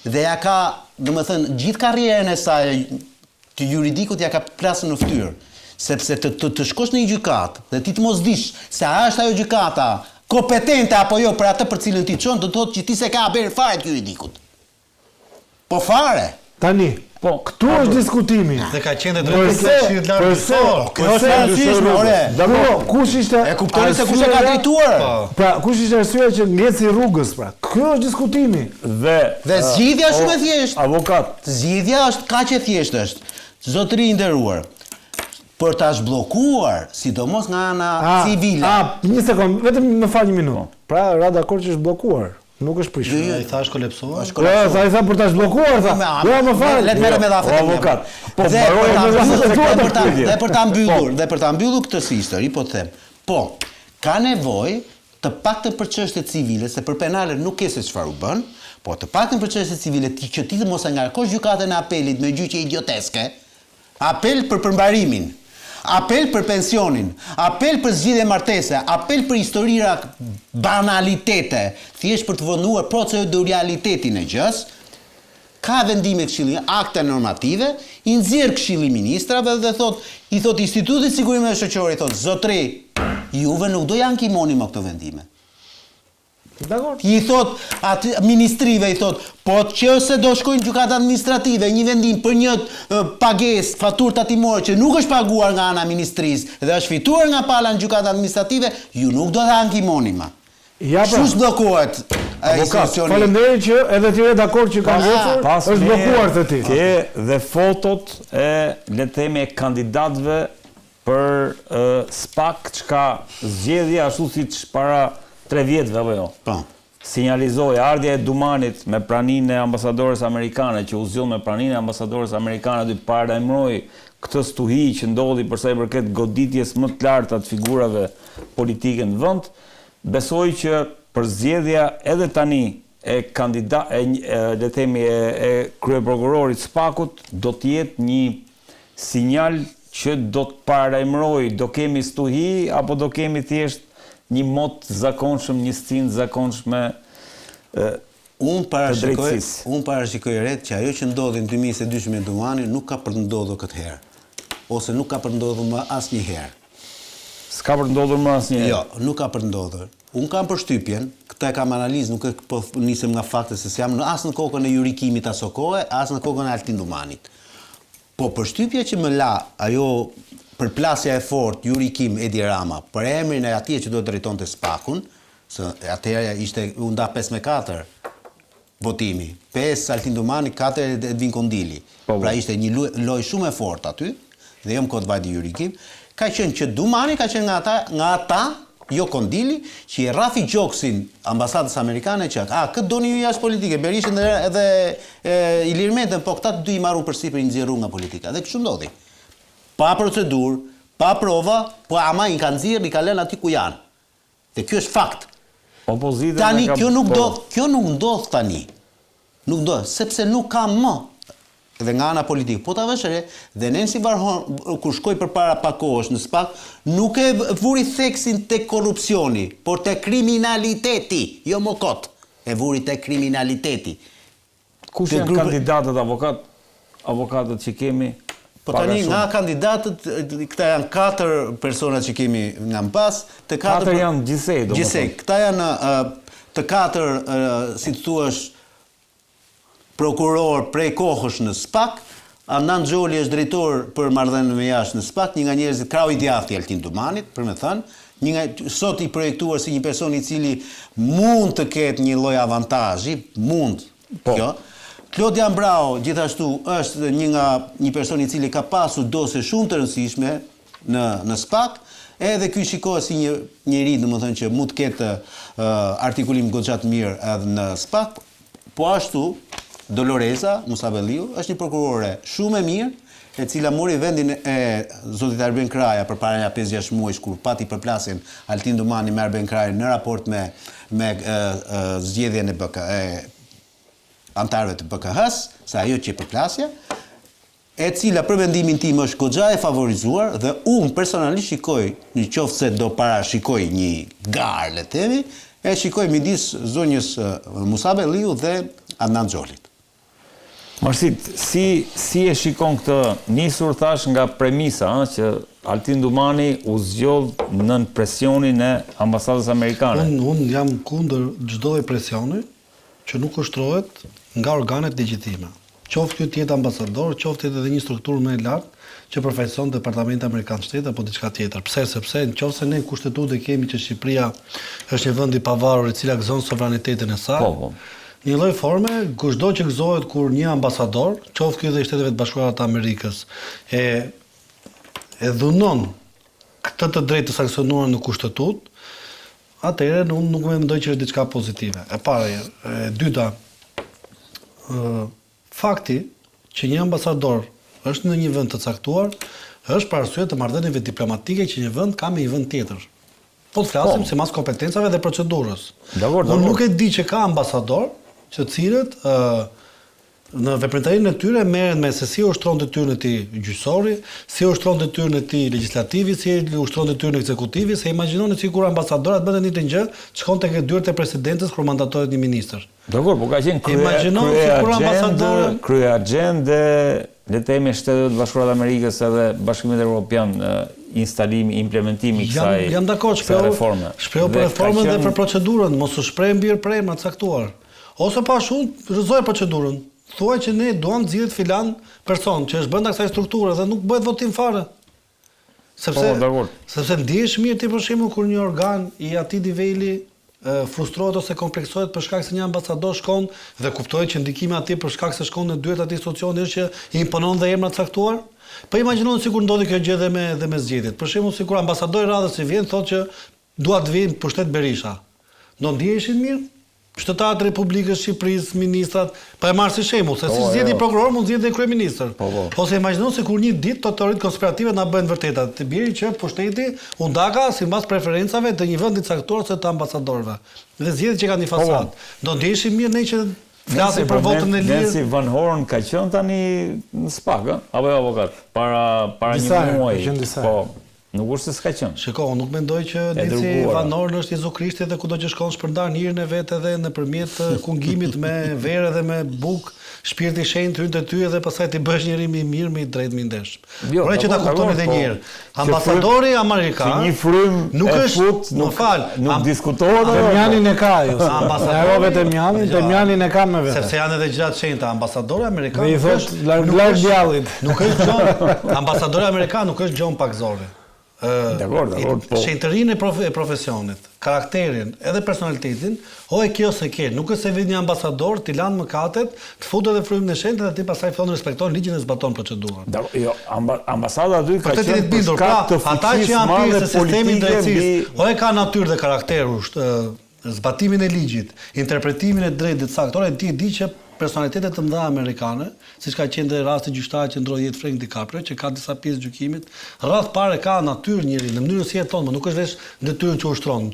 dhe ja ka, domethënë, gjithë karrierën e saj të juridikut ja ka plasur në fytyrë. Sepse të shkosh në një gjykatë dhe ti të mos dish se a është ajo gjykata kompetente apo jo për atë për cilën ti çon, do të thotë që ti se ka bërë fare të juridikut. Po fare. Tani, po këtu është diskutimi. Dhe ka qenë drejtësisht larg. Kjo është rastësisht, ore. Kush ishte? E kuptoni se kush e ka drejtuar? Pra, kush ishte arsyeja që ngeci rrugës, pra? Kjo është diskutimi. Dhe zgjidhja është shumë e thjeshtë. Avokat. Zgjidhja është kaq e thjeshtë është. Zotëri i nderuar, për ta zhbllokuar, sidomos nga ana civile. Një sekond, vetëm më fal një minutë. Pra, ra dakord që është bllokuar. Nuk është prishur. Jo, i thash kolapsuar. Sa i tha për ta zhbllokuar, tha. Jo, më fal. Le të merrem me dhafet. Avokat. Po për ta mbyllur këtë histori, po të them. Po, ka nevojë të paktën për çështje civile, se për penale nuk ke se çfarë u bën, po të paktën për çështje civile që ti të mos e ngarkosh gjykatën e apelit me gjyqje idioteske. Apel për përmbarimin. Apel për pensionin, apel për zgjidhje martese, apel për historira banalitete, thjesht për të vënduar proceduralitetin e gjës, ka vendime këshilli, akte normative, i nxjerr Këshilli i Ministrave dhe i thot Institutit Sigurimeve Shoqërore, i thot zotëri, juve nuk do ja ankimoni më këto vendime. I thot atë ministrive, i thot, po që do shkojnë gjykata administrative, një vendim për një pagesë, faturë tatimore që nuk është paguar nga ana ministrisë dhe është fituar nga pala në gjykata administrative, ju nuk do ta ankimoni më. Kështu zblokohet institucioni. Faleminderit që edhe ti je dakord që kanë vepur, është bllokuar të ti. Ke dhe fotot e le të themi kandidatëve për SPAK, çka zgjedhja ashtu siç para 3 vjetëve apo jo. Po. Sinjalizoi ardhja e Dumanit me praninë e ambasadores amerikane, që u zgjon me praninë e ambasadores amerikane, dy paralajmëroi këtë stuhi që ndodhi për sa i përket goditjes më të larta të figurave politike në vend. Besoj që për zgjedhja edhe tani e le të themi e kryeprokurorit SPAK-ut do të jetë një sinjal që do të paralajmëroj, do kemi stuhi apo do kemi thjesht një mot zakonshëm, një stin zakonshme unë parashikoj ret që ajo që ndodhi në 2022 me Dumanin nuk ka për të ndodhur këtë herë. Ose nuk ka për të ndodhur më asnjëherë. S'ka për të ndodhur më asnjëherë. Jo, nuk ka për të ndodhur. Unë kam përshtypjen, këtë e kam analizë, nuk e po nisem nga fakte se s'jam as në kokën e jurikimit aso kohe, as në kokën e Altin Dumanit. Po përshtypja që më la ajo përplasja e fortë Jurikim Edi Rama për emrin e atij që do të drejtonte SPAK-un, se atëherë ishte u nda 5-4 votimi. 5 Altin Dumani, 4 Edvin Kondili. Pra ishte një lojë shumë e fortë aty, dhe jo më kot vajti Jurikim. Ka qenë që Dumani ka qenë nga ata, jo Kondili, që i rrafi gjoksin ambasadës amerikane që këtë doni ju jashtë politike, Berishën edhe Ilir Metën, po këta të dy i marrun përsipër i nxjerru nga politika. Dhe kështu ndodhi. Pa procedurë, pa prova, po ama i kanë nxjerrë, i kanë lënë aty ku janë. Dhe kjo është fakt. Tani kjo nuk ndodh tani. Nuk ndodh, sepse nuk ka më dhe nga ana politikë. Po ta vesh re, dhe Nancy Varhon kur shkoi përpara pak kohësh në SPAK, nuk e vuri theksin tek korrupsioni, por tek kriminaliteti, jo më kot. E vuri tek kriminaliteti. Kush janë kandidatët avokatët që kemi? Po tani nga kandidatët, këta janë 4 persona që kemi nga mbas, të 4 janë gjithsej. Këta janë të 4, si të thuash, prokuror prej kohësh në SPAK, Adnan Xholi është drejtor për marrëdhënien me jashtë në SPAK, një nga njerëzit krau i djathtë i Altin Dumanit, për me thënë, sot i projektuar si një person i cili mund të ketë një lloj avantazhi, kjo. Klodi Ambrao gjithashtu është një person i cili ka pasur dosje shumë të rëndësishme në SPAK, edhe ky shikohet si një njeri, domethënë që mund të ketë artikulim goxha të mirë edhe në SPAK, po ashtu Doloreza Musabelliu është një prokurore shumë e mirë, e cila mori vendin e zotit Arben Kraja përpara 5-6 muajsh kur pati përplasjen Altin Dumani me Arben Krajën në raport me zgjedhjen e antarëve të BKH-s, sa ajo që përplasja, e cila për vendimin tim është goxha e favorizuar dhe unë personalisht shikoj, në qoftë se do parashikoj një garë, le themi, e shikoj midis zonjës Musabelliu dhe Adnan Xholit. Marsit, si e shikon këtë nisur thash nga premisa, që Altin Dumani u zgjodh nën presionin e ambasadës amerikane? Unë jam kundër çdo presioni që nuk ushtrohet nga organet legjitime. Qoftë ky të jetë ambasador, qoftë edhe një strukturë më e lartë që përfaqëson Departamenti Amerikan Shtetit apo diçka tjetër. Pse? Sepse nëse ne kushtetutë kemi që Shqipëria është një vend i pavarur i cili gëzon sovranitetin e saj. Po. Një lloj forme, kushdo që gëzohet kur një ambasador, qoftë ky dhe i Shteteve të Bashkuara të Amerikës, e dhunon këtë të drejtë të sankcionuar në kushtetutë, atëherë unë nuk mendoj që është diçka pozitive. E para, e dyta, fakti që një ambasador është në një vend të caktuar, është për arsye të marrëdhënieve diplomatike që një vend ka me një vend tjetër. Po të flasim sipas kompetencave dhe procedurës. Unë nuk e di që ka ambasador që cilët në veprimtarinë e tyre merren me se si ushtron detyrën e tij gjyqësori, si ushtron detyrën e tij legjislativi, si ushtron detyrën e ekzekutivi, se imagjinoni sikur ambasadorat bënin një gjë, shkon tek dyert e presidentës kur mandatohet një ministër. Dakor, po ka qenë kryeagjende le të themi Shtetet Bashkuara të Amerikës edhe Bashkimit Evropian instalimi, implementimi i kësaj. Jam dakord, shprehu për reformën dhe për procedurën, mos u shpreh mbi premra të caktuar. Ose pa shumë rrëzoj procedurën. Thuaj që ne duam të zgjidhet filan person që është brenda kësaj strukture dhe nuk bëhet votim fare. Sepse ndihesh mirë ti për shembull kur një organ i atij niveli frustrohet ose kompleksohet për shkak se një ambasador shkon dhe kuptohet që ndikimi atij për shkak se shkon në dyert atij institucioni është që i imponon dhe emra të caktuar. Po imagjinoni sikur ndodhi kjo gjë dhe me zgjedhjet. Për shembull sikur ambasadori radhës që vjen thotë që dua të vijë pushtet Berisha. Do ndiheshin mirë? Shtetarët e Republikës Shqipërisë, ministrat, pa e marrë si shembull, se si zgjedh një prokuror, mund zgjedh dhe kryeministër. Ose imagjino se kur një ditë to teoritë konspirative na bëjnë vërteta, të biri që pushteti u ndaka sipas preferencave të një vendi të caktuar ose të ambasadorëve. Dhe zgjedhjet që kanë një fasadë. Do ndiheshim mirë ne që flasim për votën e lirë. Nancy Van Horn ka qenë tani në SPAK, apo jo avokat? Para një muaji. Po. Nuk është se s'ka qenë. Shiko, unë nuk mendoj që Nancy Van Horn është Jezu Krishti dhe kudo që shkon shpërndan hirën e vet edhe nëpërmjet kungimit me verë dhe me bukë, shpirti i shenjtë hyn te ty dhe pastaj ti bësh njëri më i mirë, më i drejtë, më i ndershëm. Por që ta kuptoni edhe një herë. Ambasadori amerikan një frym nuk është, nuk diskutohet. Temjanin e ka ajo. Ambasadori Temjanin e ka me vetë. Sepse janë edhe gjëra të shenjta. Ambasadori amerikan i thotë larg djallit. Nuk është John. Ambasadori amerikan nuk është John Pakzori. Shenjtërinë e profesionit, karakterin, edhe personalitetin, o e kjo se ke, nuk është se vjen një ambasador, ti lan mëkatet, të futet edhe frymën e shenjtë dhe ti pastaj fillon respekton ligjin dhe zbaton procedurën. Jo, ambasada aty ka qenë bindur, ata që janë pjesë e sistemit të drejtësisë, o e ka natyrë dhe karakter, zbatimin e ligjit, interpretimin e drejtë të saktuar, ti di që personalitetet të mëdha amerikane, siç ka qenë dhe rasti gjyqtarit që ndroi jetë Frank DiCaprio, që ka disa pjesë gjykimit, rreth pare ka natyrë njëri, në mënyrën si jeton, nuk është veç detyrën që ushtron.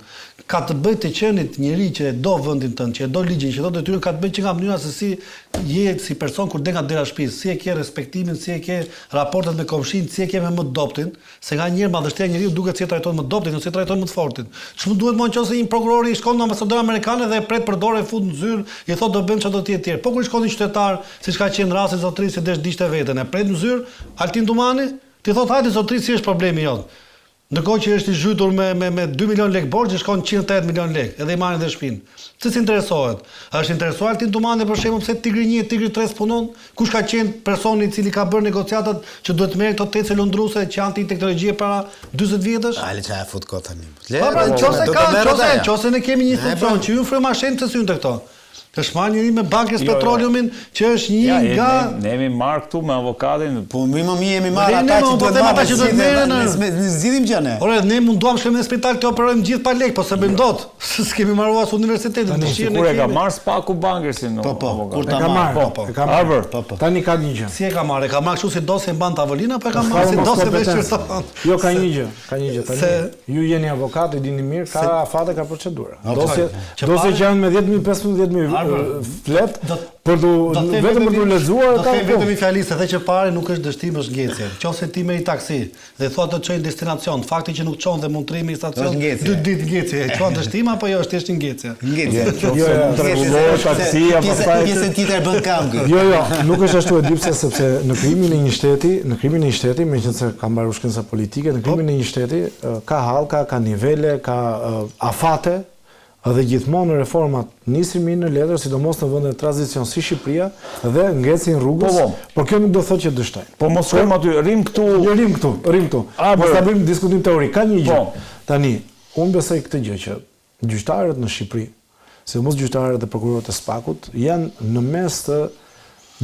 Ka të bëjë të qenit njëri që e do vendin tënd, që e do ligjin, që e do detyrën, ka të bëjë që nga mënyra se si je si person kur del nga dera e shtëpisë, si e ke respektimin, si e ke raportet me komshin, si e ke me më doptin, se nga njëherë madhështia e njeriu duket si e trajton më doptin ose trajton më të fortin. Ç'mund duhet më nëse një prokuror i shkon në ambasador amerikane dhe e pret për dorë e fut në zyrë, i thotë do bëjmë çfarë do të tjetër. Po kur shkon një qytetar, siç ka qenë rasti zotërisë që dishte veten, e pret në zyrë, Altin Dumani, ti thotë hajde zotërisë, si është problemi jot. Ndërkohë që është i zhytur me 2 milion lekë borxh, shkon 108 milion lekë, edhe i marrin dhe shtëpinë. Pse s'interesohet? Është interesuar Altin Dumani për shembull pse Tigri 1, Tigri 3 punon? Kush ka qenë personi i cili ka bërë negociatat që duhet merr këto tece lundruese që janë teknologji para 40 vjetësh? Ale çfarë fut kot tani. Nëse ne kemi një institucion që ju frymashën të syn të këto. Të shmarë njëri me Bankës Petroleumin që është një nga... Ne jemi marrë këtu me avokatin... Po mi jemi marrë ata që duhet marrë, ne zgjidhim gjë ne. Ore, ne munduam shkojmë në spital të operojmë gjithë pa lekë, po se bëjmë dot. S'kemi marrë as universitetin. Kur e ka marrë SPAK-u Bankersin në avokat. Kur ta marrë. Tani ka një gjë. Si e ka marrë? Ka marrë kështu si dosje e mban tavolina, po e ka marrë si dosje me shqyrton. Jo, ka një gjë tani. Ju jeni avokat, e dini mirë, ka afate, ka procedura. Dosje që janë me 10.000, 15.000 flet vetëm për të lexuar ka vetëm një fjali se the që pare nuk është dështim, është ngecje. Nëse ti merr taksi dhe thua të çojë në destinacion, fakti që nuk çon dhe mund të rrimi në stacion, 2 ditë ngecje. Çon dështim apo jo, është thjesht ngecje? Ngecje. Jo, rregullohet taksia pastaj. Pjesën tjetër bën kam. Jo, nuk është ashtu e dipse sepse në krimin e një shteti, meqense ka mbaruar shkenca politike, në krimin e një shteti ka hallka, ka nivele, ka afate. Dhe gjithmonë reformat nisin në letër, sidomos në vende tranzicion si Shqipëria, dhe ngecin rrugës, por kjo nuk do thotë që dështojnë. Po mos shkojmë aty, rrim këtu. Jo, rrim këtu. Mos ta bëjmë diskutim teorik. Ka një gjë. Tani, unë besoj këtë gjë që gjyqtarët në Shqipëri, sidomos gjyqtarët dhe prokurorët e SPAK-ut, janë në mes të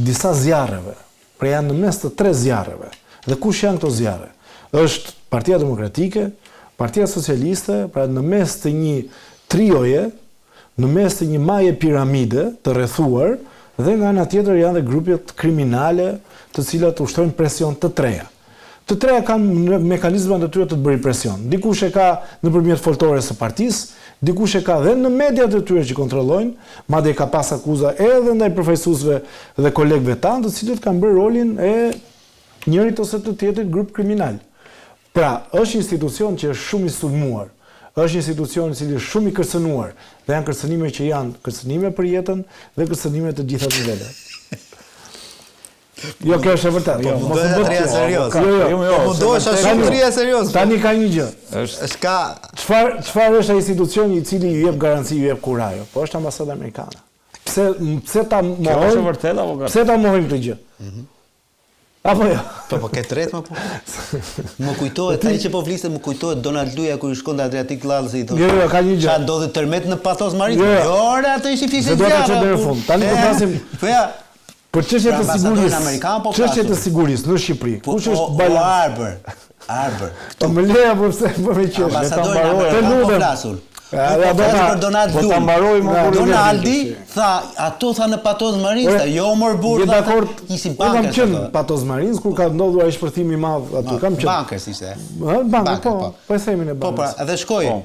disa zjarreve. Pra janë në mes të 3 zjarreve. Dhe kush janë këto zjarre? Është Partia Demokratike, Partia Socialiste, pra në mes të një trioje, në mes të një maje piramide të rrethuar, dhe nga ana tjetër janë dhe grupet kriminale të cilat ushtrojnë presion të treja. Të treja kanë mekanizma të tyre të bëri presion. Dikush e ka nëpërmjet foltores së partisë, dikush e ka dhe në mediat e tyre që kontrollojnë, madje ka pas akuza edhe ndaj përfaqësuesve dhe kolegëve tanë, të cilët kanë bërë rolin e njërit ose të tjetrit grup kriminal. Pra, është institucion që është shumë i sulmuar. Është institucion i cili është shumë i kërcënuar dhe janë kërcënime që janë kërcënime për jetën dhe kërcënime të gjitha nivelet. Jo, kjo është e vërtetë. Jo, mos bëhet rria serioz. Jo. Mundohesh ashtu shumë rria serioz. Tani ka një gjë. Është ka çfarë është ai institucioni i cili ju jep garanci, ju jep kurajo? Po është ambasada amerikane. Pse ta mohojmë? Kjo është e vërtetë apo Pse ta mohojmë këtë gjë? Apo jo? Po ke tret më po. Më kujtohet tani që po flisë, më kujtohet Donald Luja kur i shkon te Adriatic Llallës i thotë. Jo, ka një gjë. Çfarë ndodhi tërmet në Patos Maritim? Jo, ore, atë ishi fishë zjarri. Do të fund. Tani po flasim. Po ja. Për çështjet e sigurisë. Çështjet e sigurisë në Shqipëri. Kush është balans? Arber. Këto më leja po pse po me qesh. Ambasadorin po flasun. Për Donald Donaldi tha, ato tha në Patos Marins, jo mor burr, ishin bankers. Kam qenë Patos Marins kur ka ndodhur ai shpërthimi i madh aty, kam qenë. Bankers ishte. Banker, po e themin e bankers. Po pra, edhe shkoi.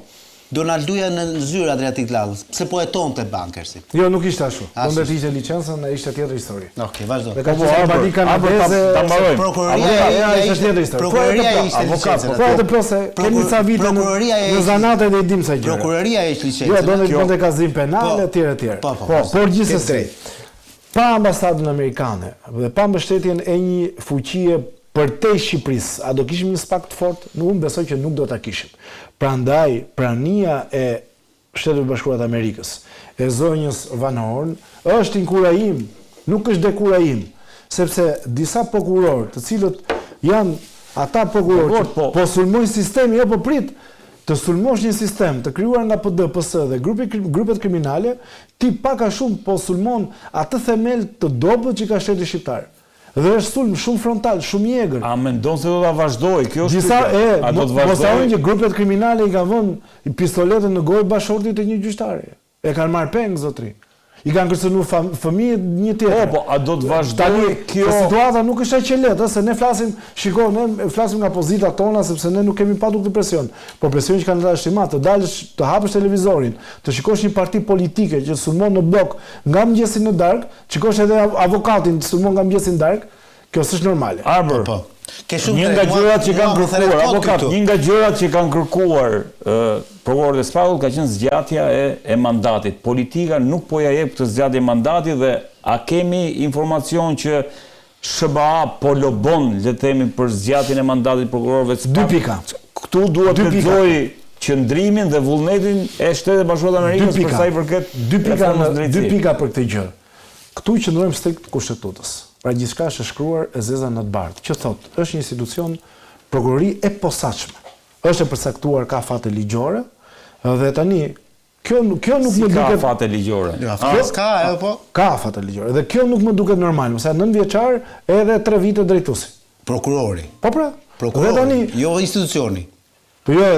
Donalduja në zyrë Adriatic Llallës. Pse po hetonte bankersi? Jo, nuk ishte ashtu. Donte të ishte licencën, ishte tjetër histori. Okej, vazhdo. Dhe ka qenë bani kanadeze, ta mbaroj. Prokuroria ishte tjetër histori. Prokuroria ishte licencë. Po atë plose, kemi ca vite në zanate dhe i dim sa gjëra. Prokuroria ishte licencë. Jo, donte kazim penal etj. Po, por gjithsesi. Pa ambasadën amerikane dhe pa mbështetjen e një fuqie përtej Shqipërisë, a do kishim një SPAK të fortë? Unë besoj që nuk do ta kishim. Prandaj, prania e Shtetit Bashkuar të Amerikës, e zonjës Van Horn, është inkurajim, nuk është dekurajim, sepse disa prokurorë, të cilët janë ata prokurorë që po sulmojnë sistemi, jo po prit, të sulmosh një sistem të krijuar nga PD, PS dhe grupet kriminale, ti pak a shumë po sulmon atë themel të dobët që ka Shteti shqiptar. Dhe është sulm shumë frontal, shumë i egër. A mendon se do ta vazhdojë? Kjo është a do të vazhdojë? Që grupet kriminale i kanë vënë pistoletën në gojë bashortit të një gjyqtari. E kanë marrë peng zotri. I kanë kërcënuar fëmijët një tjetër. Po, a do të vazhdojë kjo? Situata nuk është aq e lehtë, se ne flasim, ne flasim nga pozita tona sepse ne nuk kemi patur këtë presion. Por presioni që kanë dalë shtimat, të dalësh, të hapësh televizorin, të shikosh një parti politike që sulmon në blok nga mëngjesi në darkë, shikosh edhe avokatin që sulmon nga mëngjesi në darkë, kjo s'është normale. Arber. Një nga gjërat që kanë kërkuar avokat, një nga gjërat që kanë kërkuar prokurorët e SPAK-ut ka qenë zgjatja e mandatit. Politika nuk po ja jep këtë zgjatje mandatit dhe a kemi informacion që SBA po lobon, le të themi, për zgjatjen e mandatit prokurorëve të SPAK? 2 pika. Këtu duhet të lexoj qëndrimin dhe vullnetin e Shtetit Bashkuar të Amerikës për sa i përket 2 pika për këtë gjë. Këtu qëndrojmë strikt kushtetutës. Pra gjithçka është shkruar e zeza në të bardhë, që thotë, është një institucion prokurori e posaçme. Është e përcaktuar ka fate ligjore dhe tani kjo nuk më duket ka fate ligjore. Ka fate ligjore. Dhe kjo nuk më duket normal, mëse 9 vjeçar edhe 3 vite drejtuesi. Prokurori. Po pra. Prokurori. Dhe tani jo institucioni. Po jo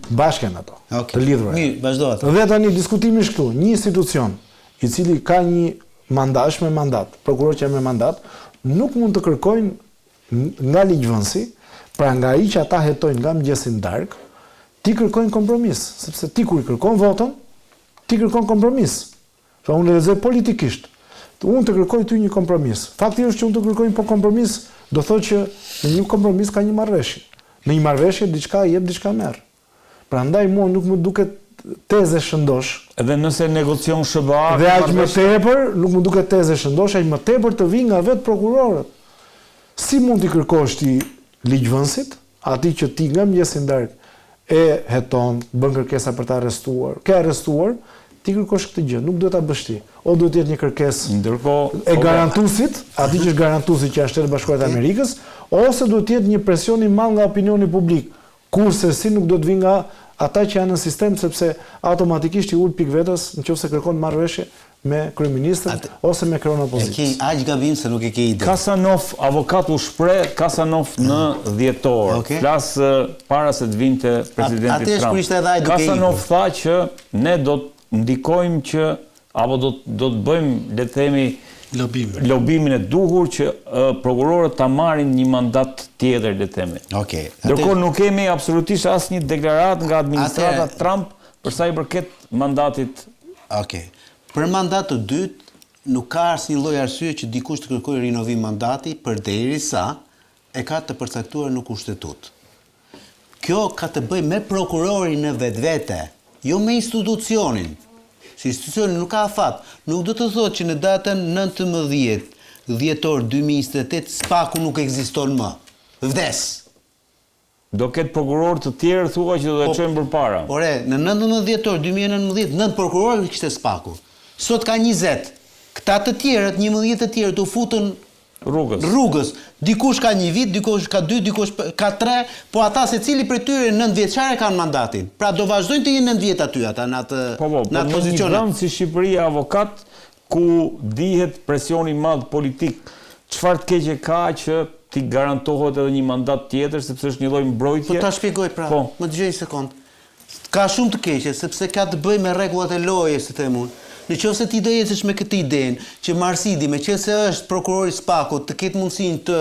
bashkën ato. Të lidhura. Mirë, vazhdo atë. Dhe tani diskutimi është këtu, një institucion i cili ka një me mandat, prokuror që me mandat, nuk mund të kërkojnë nga ligjvënësi, pra nga ai që ata hetojnë nga mëngjesi në darkë, ti kërkojnë kompromis, sepse ti kur i kërkon votën, ti kërkon kompromis. Pra unë lexoj politikisht. Unë të kërkoj ty një kompromis. Fakti është që unë të kërkoj po kompromis, do thotë që në një kompromis ka një marrëveshje. Në një marrëveshje diçka jep, diçka merr. Prandaj mua nuk më duket teze shëndosh. Edhe nëse negocion SBA dhe aq më tepër, nuk më duket teze shëndosh, aq më tepër të vinë nga vetë prokurorët. Si mund t'i kërkosh ti ligjvënësit, atij që ti nga mëngjesin darkë e heton, bën kërkesa për ta arrestuar, ke arrestuar, ti kërkosh këtë gjë, nuk duhet ta bësh ti. O duhet të jetë një kërkesë e garantuesit, atij që është garantuesi që është Shtetet Bashkuara të Amerikës, ose duhet të jetë një presion i madh nga opinioni publik. Kurse si nuk do të vinë nga ata që janë në sistem, sepse automatikisht i ul pikvetës nëse kërkon marrëveshje me kryeministrin ose me kreun opozitës. E ke aq gabim se nuk e ke ide. Kasanov, avokatu shpreh Kasanov në dhjetor, flas para se të vinte presidenti Trump. Kasanov tha që ne do të ndikojmë që apo do të bëjmë, le të themi, lobimin e duhur që prokurorët ta marrin një mandat tjetër, le të themi. Ndërkohë nuk kemi absolutisht asnjë deklaratë nga administrata Trump për sa i përket mandatit. Për mandat të dytë, nuk ka asnjë lloj arsye që dikush të kërkojë rinovim mandati përderisa e ka të përcaktuar në kushtetut. Kjo ka të bëjë me prokurorin në vetvete, jo me institucionin. Si institucioni nuk ka afat. Nuk do të thotë që në datën 19 dhjetor 2028 SPAK-u nuk ekziston më. Vdes. Do ketë prokuror të tjerë thua që do të çojnë përpara. Ore, në 19 dhjetor 2019 9 prokurorë kishte SPAK-u. Sot ka 20. Këta të tjerët, 11 të tjerët u futën rrugës. Dikush ka 1 vit, dikush ka 2, dikush ka 3, po ata secili prej tyre 9 vjeçare kanë mandatin. Pra do vazhdojnë të jenë 9 vjet aty ata në atë pozicion. Në një vend si Shqipëria avokat ku dihet presioni i madh politik, çfarë të keqe ka që ti garantohet edhe një mandat tjetër sepse është një lloj mbrojtje? Po ta shpjegoj pra. Më dëgjoj një sekond. Ka shumë të keqe sepse ka të bëjë me rregullat e lojës, si them unë. Nëse ti do ecësh me këtë idenë që Marsidi, meqense është prokurori SPAK-ut, të ketë mundësinë të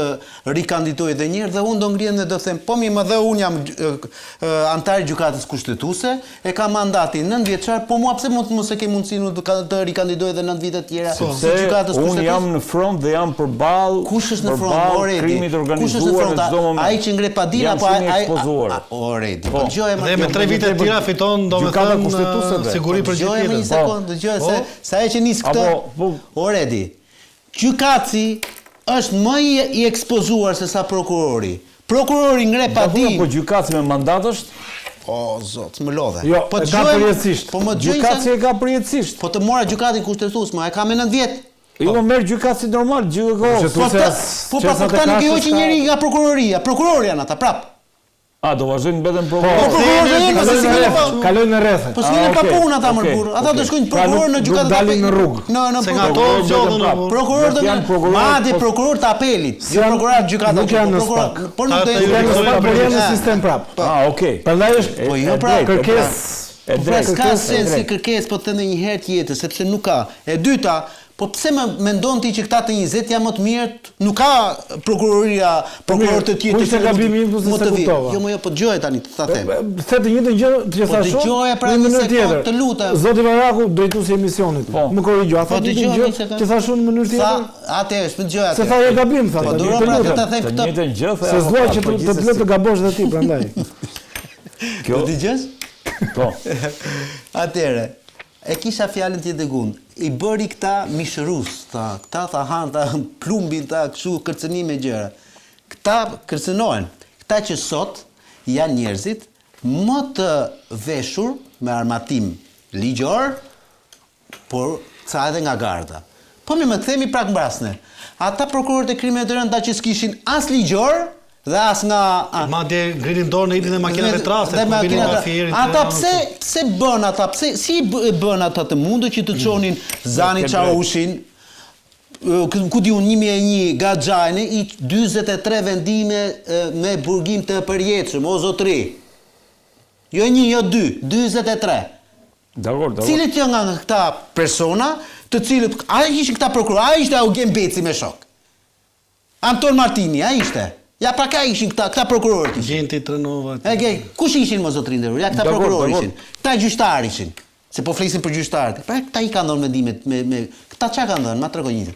rikandidojë edhe një herë, dhe unë do ngrihem dhe do them, po mirë, dhe unë jam antar i gjykatës kushtetuese, e kam mandatin 9 vjeçar, po mua pse mos e ke mundësinë të rikandidoj edhe 9 vite të tjera si gjykatës kushtetuese? Unë jam në front dhe jam përballë. Kush është në front? Krimit organizuar në çdo moment. Ai që ngre padin apo ai? Oredi. Po dëgjoj më. Dhe me 3 vite të tjera fiton domethënë siguri për gjithë jetën. Dëgjoj më një sekond, dëgjoj sa e që nis këtë. Oredi. Gjykatësi është më i ekspozuar se sa prokurori. Prokurori ngre padin. Po gjykatësi me mandat është? O zot, më lodhe. Jo, po ka përjetësisht. Po më dëgjoj. Gjykatësi e ka përjetësisht. Po të mora gjykatin kushtetues, më e ka me 9 vjet. Jo, merr gjykatësi normal, gjykatës. Po pra këta nuk e hoqin njëri nga prokuroria. Prokurori janë ata, prap. A, do vazhdojnë mbeten prokurorë. Kalojnë në rrethe. Po s'keni pa punë ata më burr. Ata do shkojnë prokuror në gjykatë. Dalin në rrugë. Se nga ato zgjodhen prokuror të madhe, prokuror të apelit, jo prokuror gjykatës. Nuk janë në SPAK. Po nuk do të jenë në sistem prap. Okay. Prandaj është po jo pra kërkesë. Ka sens si kërkesë, po të thënë një herë tjetër, sepse nuk ka. E dyta, po pse mendon ti që këta të 20 janë më të mirë? Nuk ka prokuroria, prokuror të tjerë që gabimi im se kuptova. Jo, po dëgjoj tani ta them. The të njëjtën gjë që thash. Po dëgjoj pra një sekond, të lutem. Zoti Varaku, drejtuesi i emisionit. Më korrigjo, a tha një gjë që thash unë në mënyrë tjetër? Sa atë është, dëgjoj atë. Se tha e gabim, tha. Po duro pra të them këtë. Të njëjtën gjë, se s'dua që të të të gabosh edhe ti prandaj. Do dëgjosh? Po. Atëre, e kisha fjalën tjetër gund. I bëri këta mishërus, këta tha han ta plumbin ta kështu kërcënime gjëra. Këta kërcënohen. Këta që sot janë njerëzit më të veshur me armatim ligjor, por ca edhe nga garda. Po më themi prag mbrasne. Ata prokurorët e krimeve të rënda që s'kishin as ligjor dhe as nga madje ngritin dorë në hitin e makinave traste, ata pse bën ata, si bën ata të mundur që të çonin Zani Çaushin, ku di unë 1001 Gaxhajni i 43 vendime me burgim të përjetshëm, o zotri. Jo 1, jo 2, 43. Dakor. Cilët janë nga këta persona, të cilët ai ishin këta prokuror, ai ishte Eugen Beci me shok. Anton Martini, ai ishte. Ja pra ka ishin këta prokurorët ishin. Gjenti Trenova. Kush ishin më zotrin nderuar? Ja këta prokurorë ishin. Këta gjyqtar ishin. Se po flesim për gjyqtarët. Pra këta i kanë dhënë vendimet me këta çka kanë dhënë? Ma tregoj një.